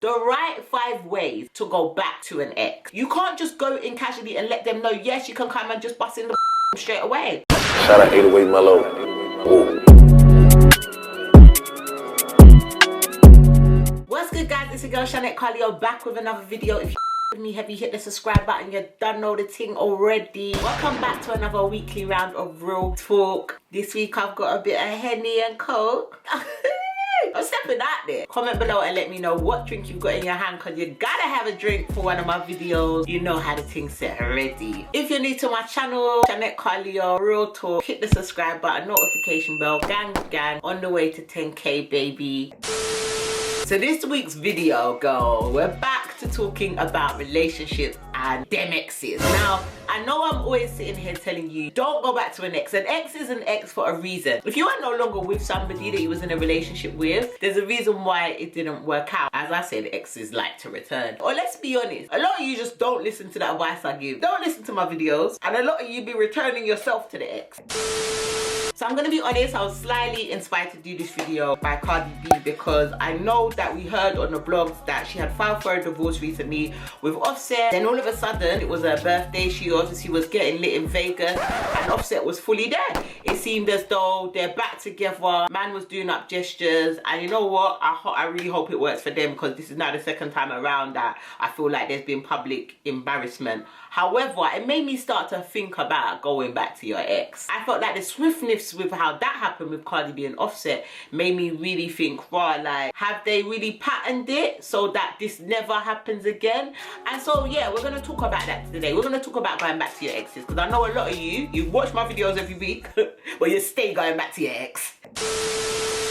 The right 5 ways to go back to an ex. You can't just go in casually and let them know, yes, you can come and just bust in the straight away. Shout out 808 Mellow. Whoa. What's good, guys? It's your girl Shanette Carleo back with another video. If you with me, have you hit the subscribe button? You done know the thing already. Welcome back to another weekly round of real talk. This week I've got a bit of Henny and Coke. I'm stepping out there. Comment below and let me know what drink you've got in your hand, because you gotta have a drink for one of my videos. You know how the thing's set already. If you're new to my channel, Shanette Carleo, real talk, hit the subscribe button, notification bell, gang, on the way to 10K, baby. So this week's video, girl, we're back to talking about relationships and them exes. Now, I know I'm always sitting here telling you, don't go back to an ex. An ex is an ex for a reason. If you are no longer with somebody that you was in a relationship with, there's a reason why it didn't work out. As I said, exes like to return. Or let's be honest, a lot of you just don't listen to the advice I give. Don't listen to my videos. And a lot of you be returning yourself to the ex. So I'm gonna be honest, I was slightly inspired to do this video by Cardi B because I know that we heard on the blogs that she had filed for a divorce recently with Offset. Then all of a sudden, it was her birthday. She obviously was getting lit in Vegas and Offset was fully there. It seemed as though they're back together. Man was doing up gestures, and you know what? I really hope it works for them, because this is now the second time around that I feel like there's been public embarrassment. However, it made me start to think about going back to your ex. I felt like the swiftness with how that happened with Cardi B and Offset made me really think, right, like, have they really patterned it so that this never happens again? And so, yeah, we're going to talk about that today. We're going to talk about going back to your exes, because I know a lot of you watch my videos every week, but you stay going back to your ex.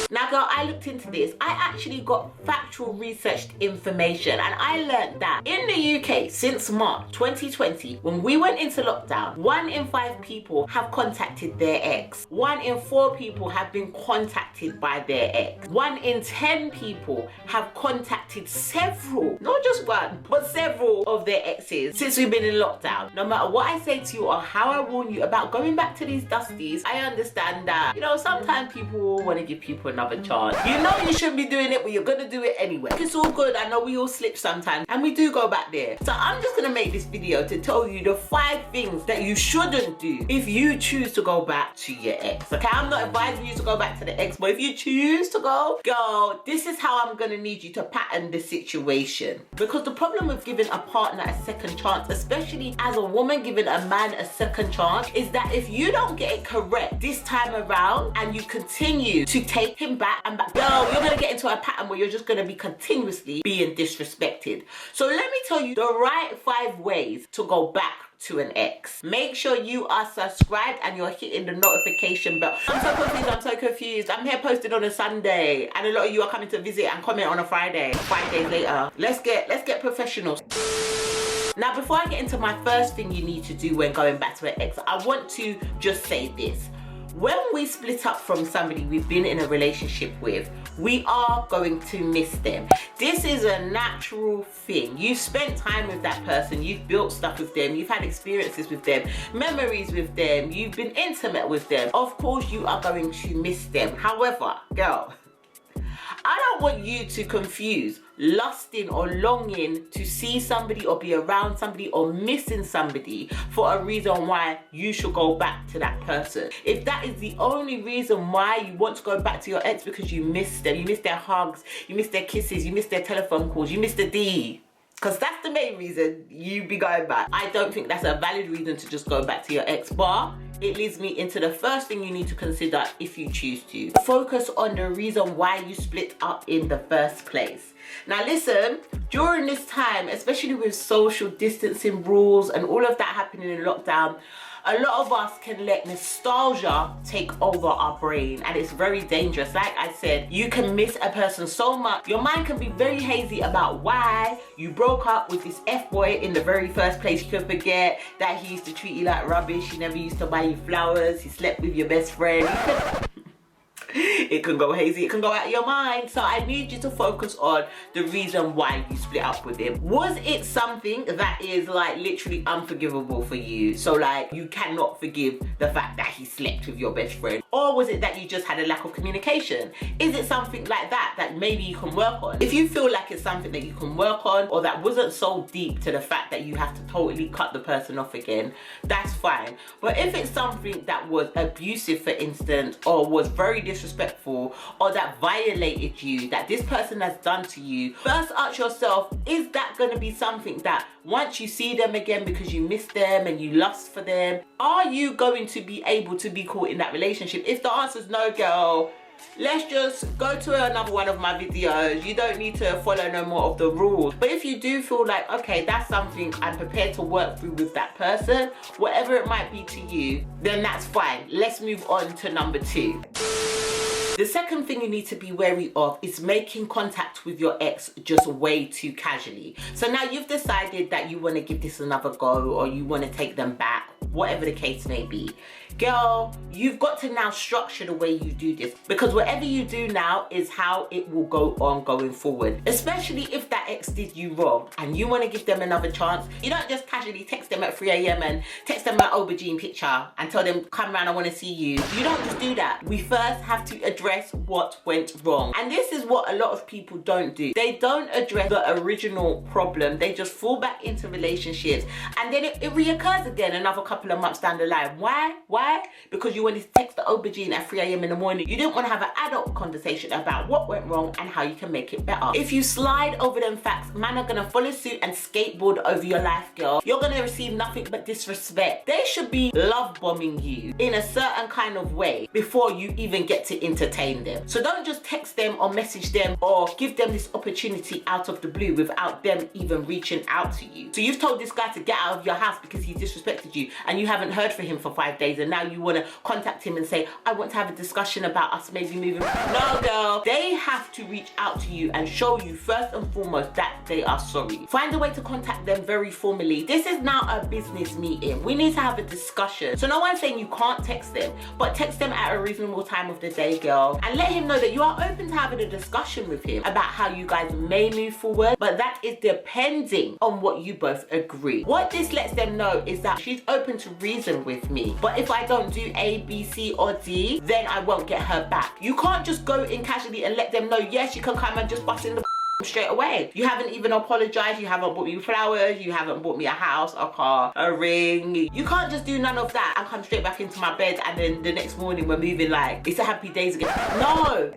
Now, girl, I looked into this. I actually got factual researched information, and I learned that in the UK since March 2020, when we went into lockdown, 1 in 5 people have contacted their ex. 1 in 4 people have been contacted by their ex. 1 in 10 people have contacted several, not just one, but several of their exes since we've been in lockdown. No matter what I say to you or how I warn you about going back to these dusties, I understand that, you know, sometimes people want to give people another chance. You know you shouldn't be doing it, but you're gonna do it anyway. It's all good. I know we all slip sometimes, and we do go back there. So I'm just gonna make this video to tell you the 5 things that you shouldn't do if you choose to go back to your ex. Okay, I'm not advising you to go back to the ex, but if you choose to go, girl, this is how I'm gonna need you to pattern the situation. Because the problem with giving a partner a second chance, especially as a woman giving a man a second chance, is that if you don't get it correct this time around and you continue to take him back and back, girl, you're gonna get into a pattern where you're just gonna be continuously being disrespected. So let me tell you the right 5 ways to go back to an ex. Make sure you are subscribed and you're hitting the notification bell. I'm so confused. I'm here posted on a Sunday, and a lot of you are coming to visit and comment on a Friday. 5 days later. Let's get professional. Now, before I get into my first thing you need to do when going back to an ex, I want to just say this. When we split up from somebody we've been in a relationship with, we are going to miss them. This is a natural thing. You've spent time with that person, you've built stuff with them, you've had experiences with them, memories with them, you've been intimate with them. Of course, you are going to miss them. However, girl, I don't want you to confuse lusting or longing to see somebody or be around somebody or missing somebody for a reason why you should go back to that person. If that is the only reason why you want to go back to your ex because you miss them, you miss their hugs, you miss their kisses, you miss their telephone calls, you miss the D, because that's the main reason you be going back, I don't think that's a valid reason to just go back to your ex. But it leads me into the first thing you need to consider if you choose to. Focus on the reason why you split up in the first place. Now listen, during this time, especially with social distancing rules and all of that happening in lockdown, a lot of us can let nostalgia take over our brain, and it's very dangerous. Like I said, you can miss a person so much. Your mind can be very hazy about why you broke up with this F-boy in the very first place. You can forget that he used to treat you like rubbish. He never used to buy you flowers. He slept with your best friend. It can go hazy, it can go out of your mind. So I need you to focus on the reason why you split up with him. Was it something that is like literally unforgivable for you? So like you cannot forgive the fact that he slept with your best friend? Or was it that you just had a lack of communication? Is it something like that that maybe you can work on? If you feel like it's something that you can work on, or that wasn't so deep to the fact that you have to totally cut the person off again, that's fine. But if it's something that was abusive, for instance, or was very disrespectful, or that violated you, that this person has done to you, first ask yourself, is that going to be something that once you see them again because you miss them and you lust for them, are you going to be able to be caught in that relationship? If the answer is no, girl, let's just go to another one of my videos. You don't need to follow no more of the rules. But if you do feel like, okay, that's something I'm prepared to work through with that person, whatever it might be to you, then that's fine. Let's move on to number 2. The second thing you need to be wary of is making contact with your ex just way too casually. So now you've decided that you want to give this another go, or you want to take them back, whatever the case may be. Girl, you've got to now structure the way you do this, because whatever you do now is how it will go on going forward. Especially if that ex did you wrong and you want to give them another chance. You don't just casually text them at 3 a.m. and text them an aubergine picture and tell them, come around, I want to see you. You don't just do that. We first have to address what went wrong. And this is what a lot of people don't do. They don't address the original problem. They just fall back into relationships, and then it reoccurs again another couple of months down the line. Why? Because you wanted to text the aubergine at 3 a.m. in the morning. You didn't want to have an adult conversation about what went wrong and how you can make it better. If you slide over them facts, man are gonna follow suit and skateboard over your life, girl. You're gonna receive nothing but disrespect. They should be love bombing you in a certain kind of way before you even get to entertain them. So don't just text them or message them or give them this opportunity out of the blue without them even reaching out to you. So you've told this guy to get out of your house because he disrespected you, and you haven't heard from him for 5 days, and now you want to contact him and say, I want to have a discussion about us maybe moving. No, girl, they have to reach out to you and show you first and foremost that they are sorry. Find a way to contact them very formally. This is now a business meeting. We need to have a discussion. So no one's saying you can't text them, but text them at a reasonable time of the day, girl, and let him know that you are open to having a discussion with him about how you guys may move forward, but that is depending on what you both agree. What this lets them know is that she's open to reason with me, but if I don't do A, B, C, or D, then I won't get her back. You can't just go in casually and let them know, yes, you can come and just bust in the straight away. You haven't even apologized, you haven't bought me flowers, you haven't bought me a house, a car, a ring. You can't just do none of that and come straight back into my bed and then the next morning we're moving like it's a happy days again. No.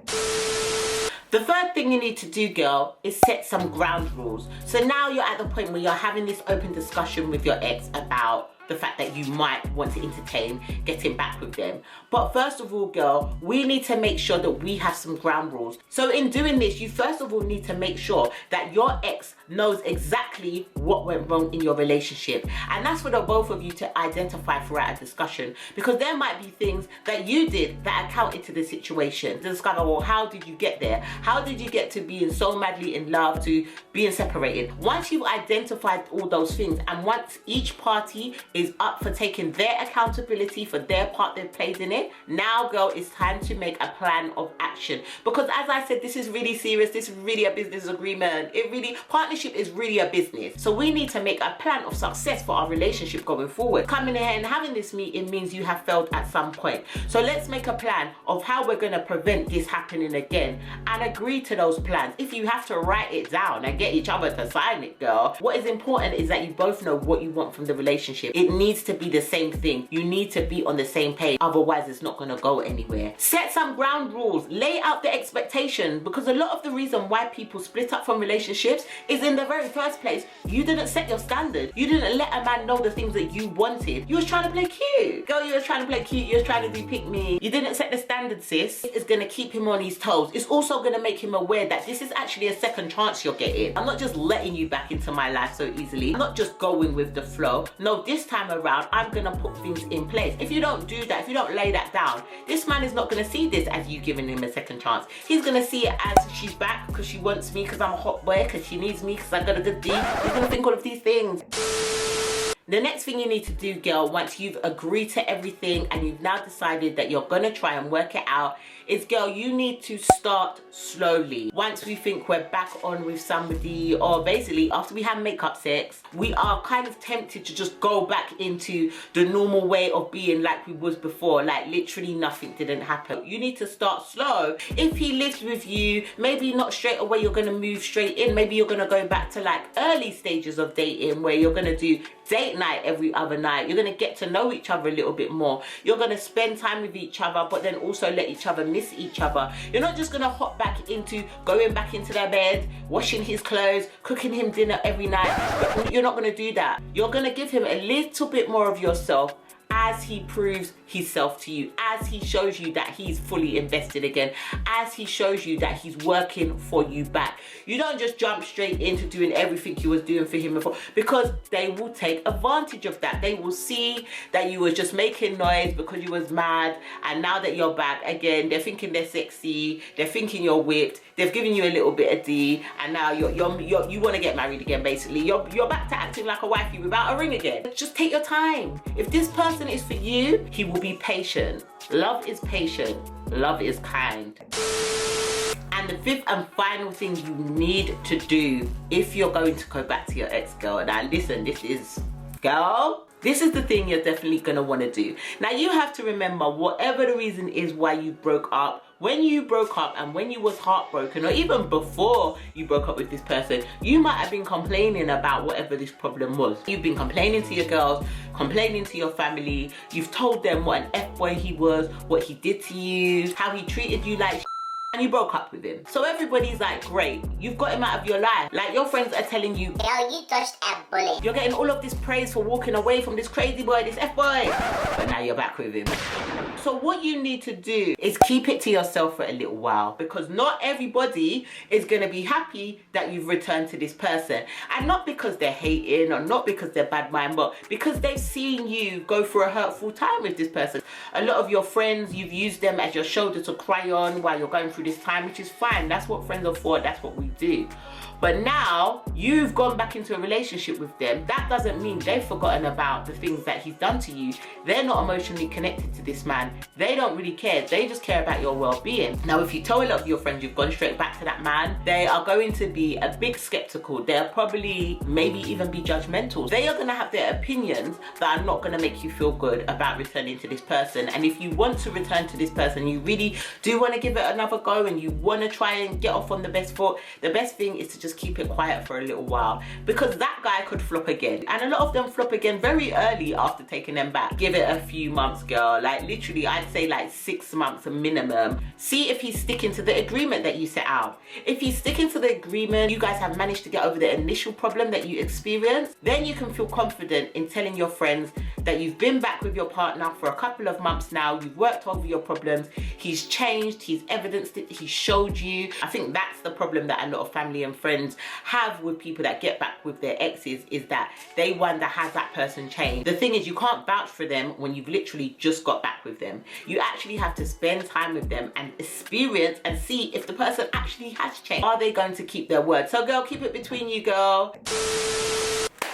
The third thing you need to do, girl, is set some ground rules. So now you're at the point where you're having this open discussion with your ex about the fact that you might want to entertain getting back with them. But first of all, girl, we need to make sure that we have some ground rules. So in doing this, you first of all need to make sure that your ex knows exactly what went wrong in your relationship. And that's for the both of you to identify throughout a discussion, because there might be things that you did that accounted to the situation. To discover, well, how did you get there? How did you get to being so madly in love to being separated? Once you've identified all those things, and once each party is up for taking their accountability for their part they've played in it, now, girl, it's time to make a plan of action. Because as I said, this is really serious. This is really a business agreement. Partnership is really a business. So we need to make a plan of success for our relationship going forward. Coming here and having this meeting means you have failed at some point. So let's make a plan of how we're going to prevent this happening again and agree to those plans. If you have to write it down and get each other to sign it, girl, what is important is that you both know what you want from the relationship. It needs to be the same thing. You need to be on the same page. Otherwise, it's not going to go anywhere. Set some ground rules. Lay out the expectation, because a lot of the reason why people split up from relationships is in the very first place, you didn't set your standard. You didn't let a man know the things that you wanted. You was trying to play cute. Girl, you was trying to play cute. You was trying to do pick me. You didn't set the standard, sis. It's going to keep him on his toes. It's also going to make him aware that this is actually a second chance you're getting. I'm not just letting you back into my life so easily. I'm not just going with the flow. No, this time around, I'm going to put things in place. If you don't do that, if you don't lay that down, this man is not going to see this as you giving him a second chance. He's going to see it as she's back because she wants me, because I'm a hot boy, because she needs me, because I got a good D. He's going to think all of these things. The next thing you need to do, girl, once you've agreed to everything and you've now decided that you're gonna try and work it out, is, girl, you need to start slowly. Once we think we're back on with somebody, or basically after we have makeup sex, we are kind of tempted to just go back into the normal way of being like we was before, like literally nothing didn't happen. You need to start slow. If he lives with you, maybe not straight away you're gonna move straight in. Maybe you're gonna go back to like early stages of dating where you're gonna do date night every other night. You're gonna get to know each other a little bit more. You're gonna spend time with each other, but then also let each other miss each other. You're not just gonna hop back into going back into their bed, washing his clothes, cooking him dinner every night. You're not gonna do that. You're gonna give him a little bit more of yourself as he proves himself to you, as he shows you that he's fully invested again, as he shows you that he's working for you back. You don't just jump straight into doing everything you was doing for him before, because they will take advantage of that. They will see that you were just making noise because you was mad, and now that you're back again, they're thinking they're sexy, they're thinking you're whipped, they've given you a little bit of D, and now you want to get married again. Basically, you're back to acting like a wifey without a ring again. Just take your time. If this person is for you, he will be patient. Love is patient. Love is kind. And the fifth and final thing you need to do if you're going to go back to your ex, girl, now listen, this is the thing you're definitely gonna want to do. Now you have to remember, whatever the reason is why you broke up, when you broke up and when you was heartbroken, or even before you broke up with this person, you might have been complaining about whatever this problem was. You've been complaining to your girls, complaining to your family. You've told them what an F-boy he was, what he did to you, how he treated you like and you broke up with him. So everybody's like, great, you've got him out of your life. Like, your friends are telling you, yo, you touched a bullet. You're getting all of this praise for walking away from this crazy boy, this F-boy. But now you're back with him. So what you need to do is keep it to yourself for a little while, because not everybody is gonna be happy that you've returned to this person. And not because they're hating or not because they're bad mind, but because they've seen you go through a hurtful time with this person. A lot of your friends, you've used them as your shoulder to cry on while you're going through this time, which is fine. That's what friends are for. That's what we do. But now you've gone back into a relationship with them. That doesn't mean they've forgotten about the things that he's done to you. They're not emotionally connected to this man. They don't really care. They just care about your well-being. Now, if you tell a lot of your friends you've gone straight back to that man, they are going to be a bit skeptical. They'll probably maybe even be judgmental. They are going to have their opinions that are not going to make you feel good about returning to this person. And if you want to return to this person, you really do want to give it another go and you want to try and get off on the best foot, the best thing is to just keep it quiet for a little while, because that guy could flop again. And a lot of them flop again very early after taking them back. Give it a few months, girl. Like literally, I'd say like 6 months minimum. See if he's sticking to the agreement that you set out. If he's sticking to the agreement, you guys have managed to get over the initial problem that you experienced, then you can feel confident in telling your friends that you've been back with your partner for a couple of months now, you've worked over your problems, he's changed, he's evidenced it, he showed you. I think that's the problem that a lot of family and friends have with people that get back with their exes, is that they wonder, has that person changed? The thing is, you can't vouch for them when you've literally just got back with them. You actually have to spend time with them and experience and see if the person actually has changed. Are they going to keep their word? So girl, keep it between you, girl.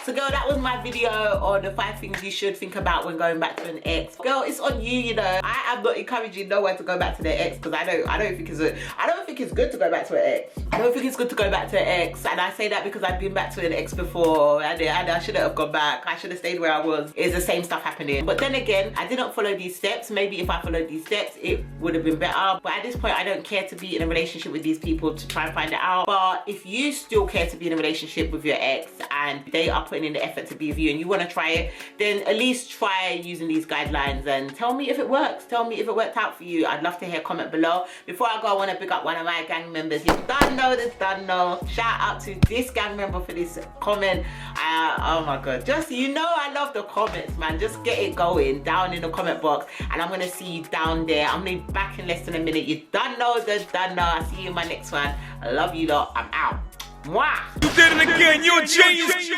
So girl, that was my video on the 5 things you should think about when going back to an ex. Girl, it's on you, you know. I am not encouraging no one to go back to their ex, because I don't think it's good to go back to an ex. I don't think it's good to go back to an ex, and I say that because I've been back to an ex before and I shouldn't have gone back. I should have stayed where I was. It's the same stuff happening. But then again, I didn't follow these steps. Maybe if I followed these steps, it would have been better. But at this point, I don't care to be in a relationship with these people to try and find it out. But if you still care to be in a relationship with your ex and they are putting in the effort to be with you and you want to try it, then at least try using these guidelines and tell me if it works. Tell me if it worked out for you. I'd love to hear a comment below. Before I go, I want to pick up one of my gang members. You don't know this, don't know. Shout out to this gang member for this comment. Oh my god, just, you know, I love the comments, man. Just get it going down in the comment box and I'm gonna see you down there. I'm gonna be back in less than a minute. You don't know the don't know. I'll see you in my next one. I love you lot. I'm out. Mwah. You did it again. You're a genius.